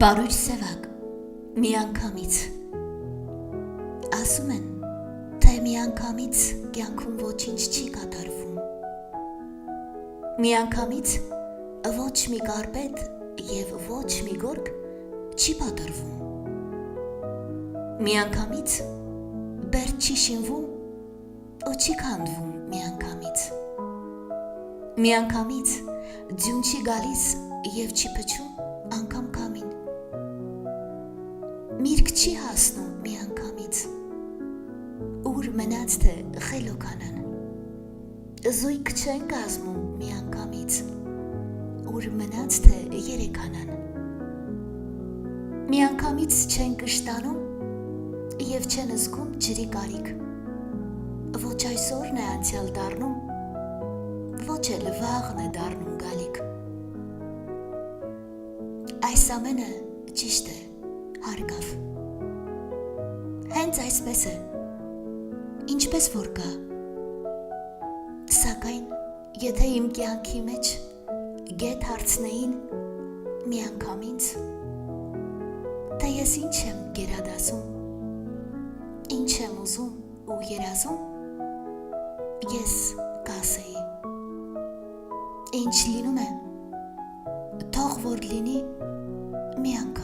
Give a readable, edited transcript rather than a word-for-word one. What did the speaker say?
Բարույր սևակ, միանգամից ասում են, թե միանգամից կյանքում ոչինչ չի կատարվում։ Միանգամից ոչ մի կարպետ և ոչ մի գորգ չի պատրվում։ Միանգամից բերդ չի շինվում ու չի քանդվում միանգամից։ Միանգամից ձյուն չի գալիս և չի փչում անգամ քամին։ Միրգ չի հասնում միանգամից, ուր մնաց թե խելոք անան։ Զույգ չեն կազմում միանգամից, ուր մնաց թե երեք անան։ Միանգամից չեն կշտանում և չեն զգում ջրի կարիք։ Ոչ այսօրն է անցյալ դառնում, ոչ էլ վաղն է դառնում գալիք։ Այս ամենը ճիշտ է, հարգավ։ Հենց այսպես է, ինչպես որ կա։ Սակայն, եթե իմ կյանքի մեջ գետ հարցնեին միանգամից, թե ես ինչ եմ գերադասում, ինչ եմ ուզում ու երազում, ես կասեի, ինչ լինում է, թող որ լինի միանգամից։